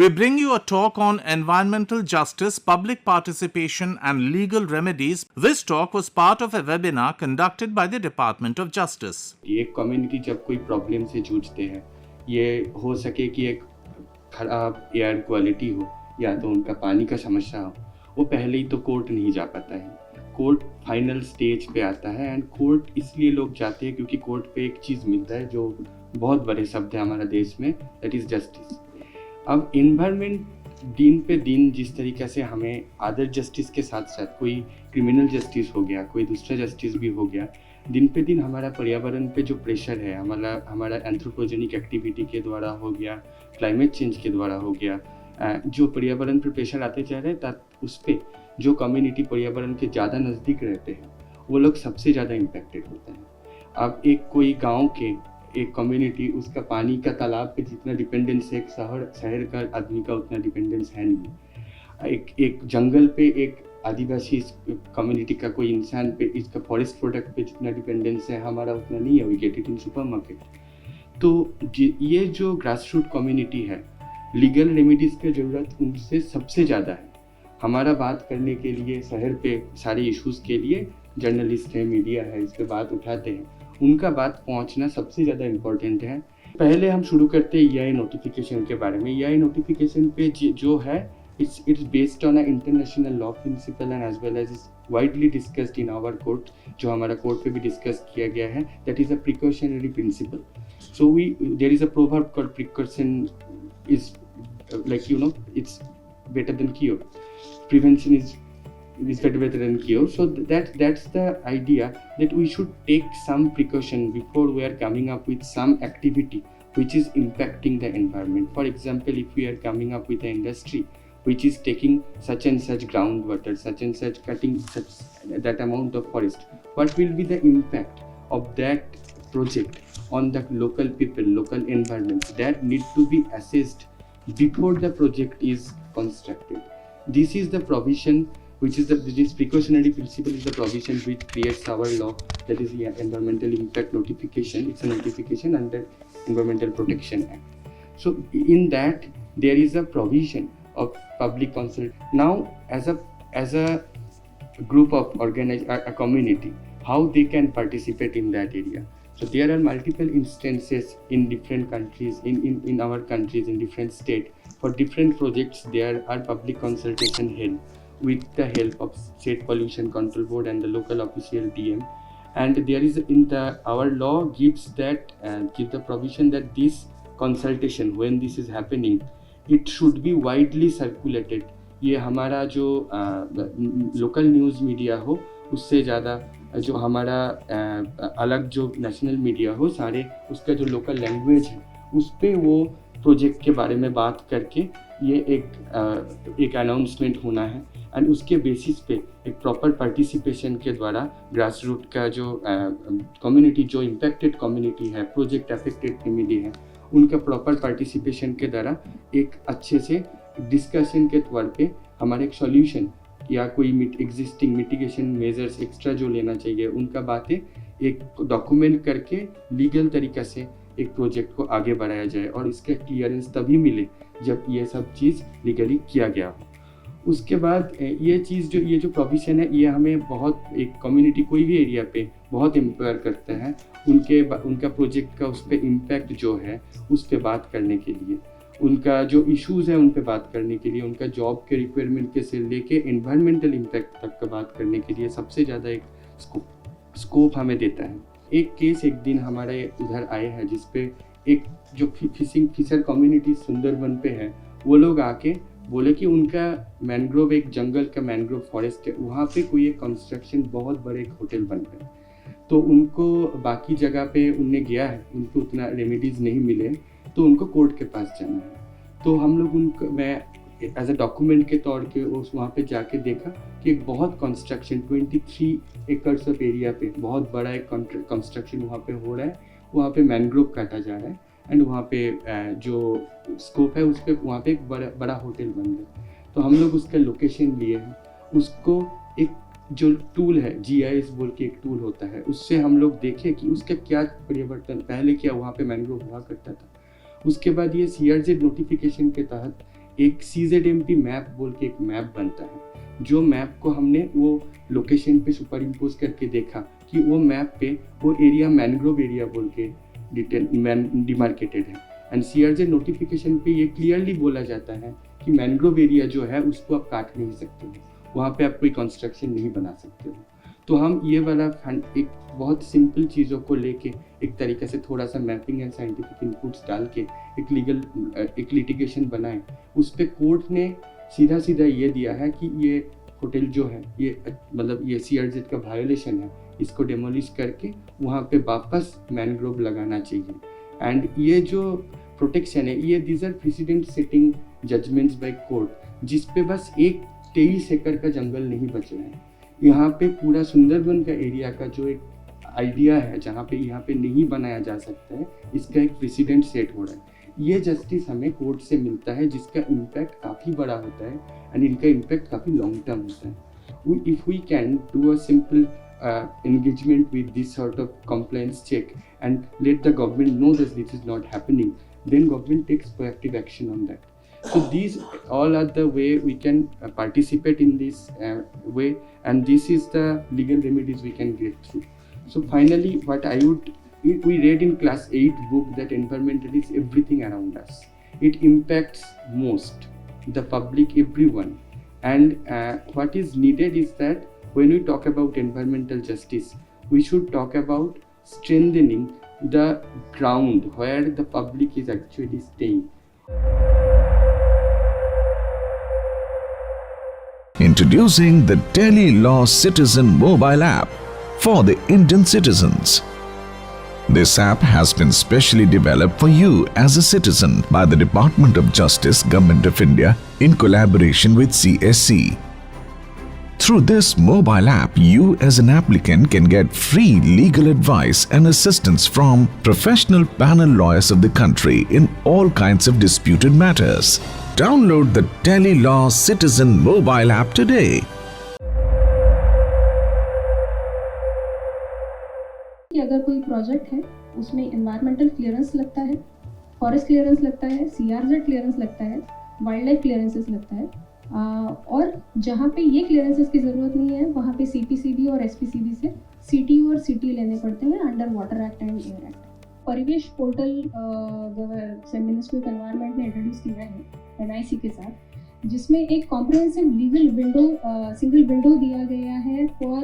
We bring you a talk on environmental justice, public participation, and legal remedies. This talk was part of a webinar conducted by the Department of Justice. एक community जब कोई problem से जूझते हैं, ये हो सके कि एक खराब एयर क्वालिटी हो या तो उनका पानी का समस्या हो, वो पहले ही तो कोर्ट नहीं जा पाता है। कोर्ट फाइनल स्टेज पे आता है एंड कोर्ट इसलिए लोग जाते हैं क्योंकि कोर्ट पे एक चीज़ मिलता है जो बहुत बड़े शब्द है हमारा देश में, दैट इज़ जस्टिस। अब इन्वायरमेंट दिन पे दिन जिस तरीके से हमें अदर जस्टिस के साथ साथ कोई क्रिमिनल जस्टिस हो गया, कोई दूसरा जस्टिस भी हो गया, दिन पे दिन हमारा पर्यावरण पे जो प्रेशर है, हमारा एंथ्रोपोजेनिक एक्टिविटी के द्वारा हो गया, क्लाइमेट चेंज के द्वारा हो गया, जो पर्यावरण पे प्रेशर आते जा रहे हैं, उस पर जो कम्युनिटी पर्यावरण के ज़्यादा नज़दीक रहते हैं वो लोग सबसे ज़्यादा इम्पेक्टेड होते हैं। अब एक कोई गांव के एक कम्युनिटी, उसका पानी का तालाब पे जितना डिपेंडेंस है, एक शहर का आदमी का उतना डिपेंडेंस है नहीं। एक जंगल पे एक आदिवासी कम्युनिटी का कोई इंसान पे, इसका फॉरेस्ट प्रोडक्ट पे जितना डिपेंडेंस है, हमारा उतना नहीं है। We get it in supermarket. तो ये जो ग्रास रूट कम्युनिटी है, लीगल रेमेडीज़ की ज़रूरत उनसे सबसे ज़्यादा है। हमारा बात करने के लिए शहर पे सारे इश्यूज़ के लिए जर्नलिस्ट है, मीडिया है, इस पर बात उठाते हैं, उनका बात पहुंचना सबसे ज़्यादा इम्पोर्टेंट है। पहले हम शुरू करते हैं EIA नोटिफिकेशन के बारे में। EIA नोटिफिकेशन पे जो है, it's based on a international law principle and as well as is widely discussed in our court, जो हमारा कोर्ट पे भी डिस्कस किया गया है। That is a precautionary principle. So there is a proverb called precaution is like it's better than cure. Prevention is better than cure. So that's the idea, that we should take some precaution before we are coming up with some activity which is impacting the environment. For example, if we are coming up with an industry which is taking such and such groundwater, such and such cutting such that amount of forest, what will be the impact of that project on the local people, local environments? That need to be assessed before the project is constructed. This is the provision which is this precautionary principle is the provision which creates our law, that is the environmental impact notification. It's a notification under Environmental Protection Act. So in that there is a provision of public consult. Now as a group of a community, how they can participate in that area. So there are multiple instances in different countries, in our countries, in different states. For different projects, there are public consultation held with the help of State Pollution Control Board and the local official DM. And there is our law gives the provision that this consultation, when this is happening, it should be widely circulated. ये हमारा जो local news media हो, उससे ज़्यादा जो हमारा अलग जो नेशनल मीडिया हो, सारे उसका जो लोकल लैंग्वेज है उस पर वो प्रोजेक्ट के बारे में बात करके ये एक अनाउंसमेंट होना है। एंड उसके बेसिस पे एक प्रॉपर पार्टिसिपेशन के द्वारा ग्रास रूट का जो कम्युनिटी, जो इम्पेक्टेड कम्युनिटी है, प्रोजेक्ट अफेक्टेड कम्युनिटी है, उनका प्रॉपर पार्टिसिपेशन के द्वारा एक अच्छे से डिस्कशन के तौर पे हमारे एक सॉल्यूशन या कोई एग्जिस्टिंग मिटिगेशन मेजर्स एक्स्ट्रा जो लेना चाहिए, उनका बातें एक डॉक्यूमेंट करके लीगल तरीक़ा से एक प्रोजेक्ट को आगे बढ़ाया जाए। और इसका क्लियरेंस तभी मिले जब ये सब चीज़ लीगली किया गया हो। उसके बाद ये जो प्रोविज़न है, ये हमें बहुत, एक कम्युनिटी कोई भी एरिया पे बहुत एम्पावर करता है उनका प्रोजेक्ट का उस पर इम्पैक्ट जो है उस पर बात करने के लिए, उनका जो इश्यूज़ है उन पे बात करने के लिए, उनका जॉब के रिक्वायरमेंट के से लेके एनवायरमेंटल इम्पैक्ट तक का बात करने के लिए सबसे ज़्यादा एक स्कोप हमें देता है। एक केस एक दिन हमारे उधर आए हैं जिसपे एक जो फिशर कम्युनिटी सुंदरबन पे है, वो लोग आके बोले कि उनका मैंग्रोव, एक जंगल का मैंग्रोव फॉरेस्ट है, वहाँ पे कोई एक कंस्ट्रक्शन बहुत बड़े एक होटल बन रहा है। तो उनको बाकी जगह पे उनने गया है, उनको उतना रेमेडीज़ नहीं मिले, तो उनको कोर्ट के पास जाना है। तो हम लोग मैं एज अ डॉक्यूमेंट के तौर पे वहाँ पे जाके देखा कि एक बहुत कंस्ट्रक्शन 23 एकर्स ऑफ एरिया पे बहुत बड़ा एक कंस्ट्रक्शन वहाँ पे हो रहा है। वहाँ पे मैंग्रोव काटा जा रहा है एंड वहाँ पे जो स्कोप है उस पर वहाँ पे एक बड़ा होटल बन रहा है। तो हम लोग उसका लोकेशन लिए हैं, उसको एक जो टूल है GIS बोल के एक टूल होता है, उससे हम लोग देखें कि उसका क्या परिवर्तन, पहले क्या वहाँ पे मैंग्रोव हुआ करता था। उसके बाद ये CRZ नोटिफिकेशन के तहत एक CZMP मैप बोल के एक मैप बनता है, जो मैप को हमने वो लोकेशन पे सुपर इम्पोज करके देखा कि वो मैप पे वो एरिया मैनग्रोव एरिया बोल के डिमार्केटेड है। एंड CRZ नोटिफिकेशन पे ये क्लियरली बोला जाता है कि मैनग्रोव एरिया जो है उसको आप काट नहीं सकते हो, वहाँ पे आप कोई कंस्ट्रक्शन नहीं बना सकते हो। तो हम ये वाला एक बहुत सिंपल चीज़ों को लेके एक तरीके से थोड़ा सा मैपिंग एंड साइंटिफिक इनपुट्स डाल के एक लिटिगेशन बनाए। उस पर कोर्ट ने सीधा सीधा ये दिया है कि ये होटल जो है ये मतलब ये CRZ का वायोलेशन है, इसको डेमोलिश करके वहाँ पे वापस मैनग्रोव लगाना चाहिए। एंड ये जो प्रोटेक्शन है ये these are precedent setting judgments by court, जिस पे बस एक 23 एकड़ का जंगल नहीं बच रहा है। यहाँ पे पूरा सुंदरबन का एरिया का जो एक आइडिया है जहाँ पे यहाँ पे नहीं बनाया जा सकता है, इसका एक प्रेसिडेंट सेट हो रहा है। ये जस्टिस हमें कोर्ट से मिलता है जिसका इम्पैक्ट काफ़ी बड़ा होता है एंड इनका इम्पैक्ट काफ़ी लॉन्ग टर्म होता है। If we can do a simple engagement with this sort of compliance check and let the government know that this is not happening, then government takes proactive action on that. So these all are the way we can participate in this way, and this is the legal remedies we can get through. So finally, what I would, we read in class 8 book that environmental is everything around us. It impacts most the public, everyone, and what is needed is that when we talk about environmental justice, we should talk about strengthening the ground where the public is actually staying. Introducing the Delhi Law Citizen mobile app for the Indian citizens. This app has been specially developed for you as a citizen by the Department of Justice, Government of India in collaboration with CSC. Through this mobile app, you as an applicant can get free legal advice and assistance from professional panel lawyers of the country in all kinds of disputed matters. Download the Delhi Law Citizen mobile app today. अगर कोई project है उसमें environmental clearance लगता है, forest clearance लगता है, CRZ clearance लगता है, वाइल्ड लाइफ क्लियरेंसेस लगता है, और जहाँ पे ये क्लियरेंसेस की ज़रूरत नहीं है वहाँ पे CPCB और SPCB से CTU और CT लेने पड़ते हैं under water act and air act. परिवेश पोर्टल से मिनिस्ट्री ऑफ एनवायरनमेंट ने इंट्रोड्यूस किया है NIC के साथ, जिसमें एक comprehensive legal window, single window दिया गया है for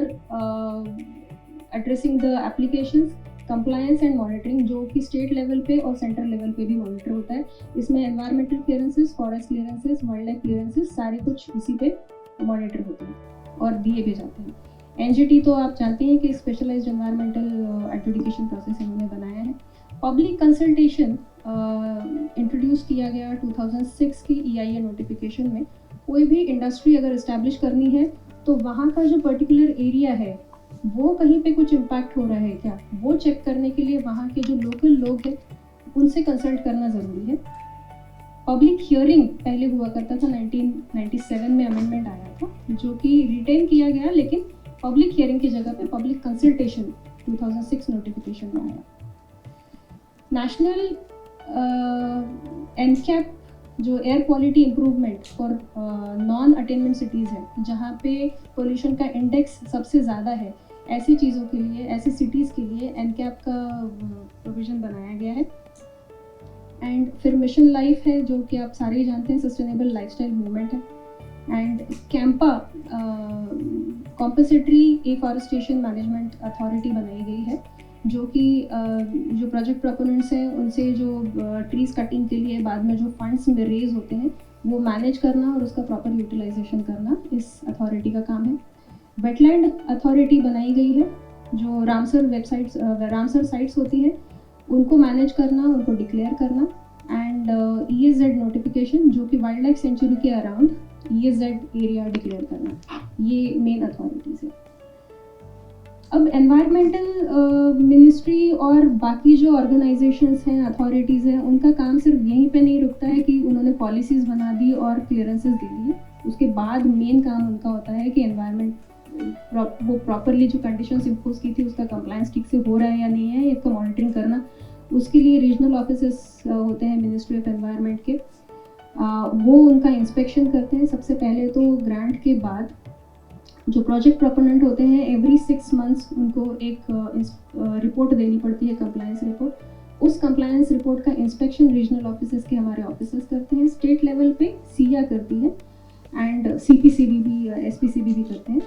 addressing the applications, compliance and monitoring, जो कि स्टेट लेवल पे और सेंट्रल लेवल पे भी मॉनिटर होता है। इसमें environmental clearances, forest clearances, wild life clearances सारे कुछ इसी पे मॉनिटर होते हैं और दिए भी जाते हैं। NGT तो आप जानते हैं कि स्पेशलाइज्ड एनवायरमेंटल एडजुडिकेशन प्रोसेस इन्होंने बनाया है। पब्लिक कंसल्टेशन इंट्रोड्यूस किया गया 2006 की EIA नोटिफिकेशन में। कोई भी इंडस्ट्री अगर इस्टेब्लिश करनी है तो वहाँ का जो पर्टिकुलर एरिया है वो कहीं पे कुछ इम्पैक्ट हो रहा है क्या, वो चेक करने के लिए वहाँ के जो लोकल लोग हैं उनसे कंसल्ट करना ज़रूरी है। पब्लिक हियरिंग पहले हुआ करता था, 1997 में अमेंडमेंट आया था जो कि रिटेन किया गया, लेकिन पब्लिक हियरिंग की जगह पे पब्लिक कंसल्टेशन 2006 नोटिफिकेशन में आया। नेशनल NCAP जो air quality improvement for non attainment cities है, जहाँ पे पोल्यूशन का इंडेक्स सबसे ज़्यादा है, ऐसी चीज़ों के लिए, ऐसी सिटीज़ के लिए NCAP का प्रोविज़न बनाया गया है। एंड फिर मिशन लाइफ है जो कि आप सारे ही जानते हैं, सस्टेनेबल लाइफस्टाइल मूवमेंट है। And Campa compensatory afforestation management authority बनाई गई है, जो कि जो प्रोजेक्ट प्रोपोनेंट्स हैं उनसे जो ट्रीज़ कटिंग के लिए बाद में जो फंड्स में रेज होते हैं वो मैनेज करना और उसका प्रॉपर यूटिलाइजेशन करना इस अथॉरिटी का काम है। वेटलैंड अथॉरिटी बनाई गई है, जो रामसर साइट्स होती हैं उनको मैनेज करना, उनको डिक्लेयर करना। एंड EAZ नोटिफिकेशन जो कि वाइल्ड लाइफ सेंचुरी के अराउंड EAZ एरिया डिक्लेयर करना, ये मेन अथॉरिटीज़ है। अब एनवायरमेंटल मिनिस्ट्री और बाकी जो ऑर्गेनाइजेशंस हैं, अथॉरिटीज़ हैं, उनका काम सिर्फ यहीं पे नहीं रुकता है कि उन्होंने पॉलिसीज़ बना दी और क्लियरेंसेस दे दिए। उसके बाद मेन काम उनका होता है कि एनवायरमेंट वो प्रॉपरली जो कंडीशंस इम्पोज की थी उसका कंप्लायंस ठीक से हो रहा है या नहीं है, इसका मॉनिटरिंग करना। उसके लिए रीजनल ऑफिसेस होते हैं मिनिस्ट्री ऑफ एनवायरनमेंट के। वो उनका इंस्पेक्शन करते हैं। सबसे पहले तो ग्रांट के बाद जो प्रोजेक्ट प्रोपोनेंट होते हैं एवरी 6 मंथ्स उनको एक रिपोर्ट देनी पड़ती है, कंप्लायंस रिपोर्ट। उस कंप्लायंस रिपोर्ट का इंस्पेक्शन रीजनल ऑफिसर्स के हमारे ऑफिसर्स करते हैं। स्टेट लेवल पे सिया करती है एंड सीपीसीबी भी, एसपीसीबी भी करते हैं।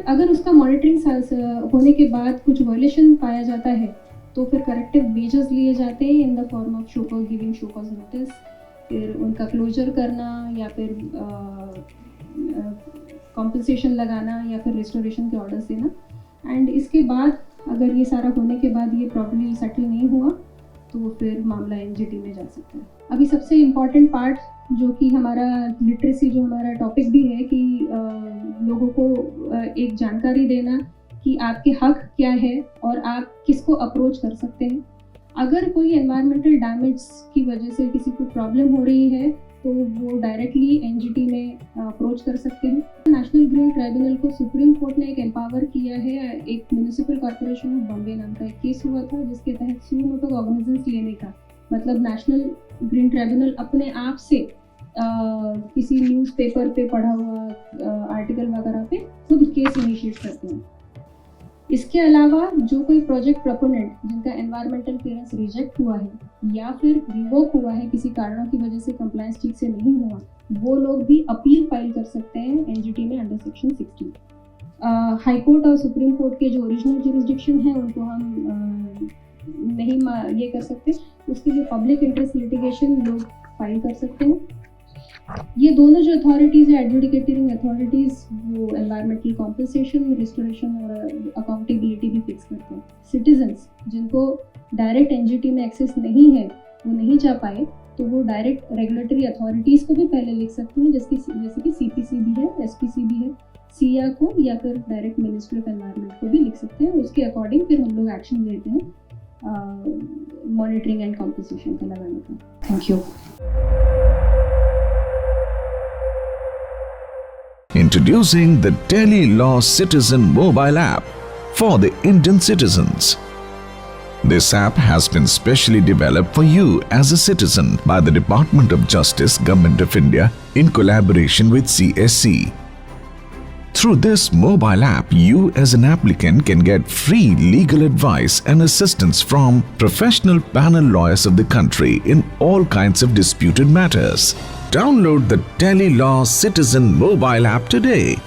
अगर उसका मॉनिटरिंग होने के बाद कुछ वायलेशन पाया जाता है तो फिर करेक्टिव मेजर्स लिए जाते हैं in the form of show cause, giving show cause notice, फिर उनका क्लोजर करना या फिर कॉम्पनसेशन लगाना या फिर रेस्टोरेशन के ऑर्डर्स देना। एंड इसके बाद अगर ये सारा होने के बाद ये प्रॉपर्ली सेटल नहीं हुआ तो फिर मामला एनजीटी में जा सकता है। अभी सबसे इम्पॉर्टेंट पार्ट जो कि हमारा लिटरेसी, जो हमारा टॉपिक भी है कि लोगों को एक जानकारी देना कि आपके हक क्या है और आप किसको अप्रोच कर सकते हैं। अगर कोई एनवायरमेंटल डैमेज की वजह से किसी को प्रॉब्लम हो रही है तो वो डायरेक्टली एनजीटी में अप्रोच कर सकते हैं। नेशनल ग्रीन ट्राइब्यूनल को सुप्रीम कोर्ट ने एक एम्पावर किया है। एक म्यूनिसिपल कॉर्पोरेशन ऑफ बॉम्बे नाम का एक केस हुआ था जिसके तहत सुओ मोटो कॉग्निजेंस लेने का मतलब नेशनल ग्रीन ट्राइब्यूनल अपने आप से किसी न्यूज़पेपर पे पढ़ा हुआ आर्टिकल वगैरह पे खुद केस इनिशिएट करते हैं। इसके अलावा जो कोई प्रोजेक्ट प्रोपोनेंट जिनका एनवायरमेंटल क्लियरेंस रिजेक्ट हुआ है या फिर रिवोक हुआ है किसी कारणों की वजह से कंप्लायंस ठीक से नहीं हुआ, वो लोग भी अपील फाइल कर सकते हैं एनजीटी में अंडर सेक्शन 16। हाई कोर्ट और सुप्रीम कोर्ट के जो ओरिजिनल जुरिस्डिक्शन है उनको हम नहीं ये कर सकते, उसके लिए पब्लिक इंटरेस्ट लिटिगेशन लोग फाइल कर सकते हैं। ये दोनों जो अथॉरिटीज़ है, एडजुडिकेटिंग अथॉरिटीज़, वो एनवायरमेंटल कॉम्पनसेशन, रिस्टोरेशन और अकाउंटेबिलिटी भी फिक्स करते हैं। सिटीजन्स जिनको डायरेक्ट एनजीटी में एक्सेस नहीं है, वो नहीं जा पाए, तो वो डायरेक्ट रेगुलेटरी अथॉरिटीज़ को भी पहले लिख सकते हैं जैसे कि सीपीसीबी है, एसपीसीबी है, सिया को या फिर डायरेक्ट मिनिस्ट्री ऑफ एनवायरमेंट को भी लिख सकते हैं। उसके अकॉर्डिंग फिर हम लोग एक्शन लेते हैं मॉनिटरिंग एंड कॉम्पनसेशन का लगाने का। Thank you. Introducing the Delhi Law Citizen mobile app for the Indian citizens. This app has been specially developed for you as a citizen by the Department of Justice, Government of India in collaboration with CSC. Through this mobile app, you as an applicant can get free legal advice and assistance from professional panel lawyers of the country in all kinds of disputed matters. Download the Delhi Law Citizen mobile app today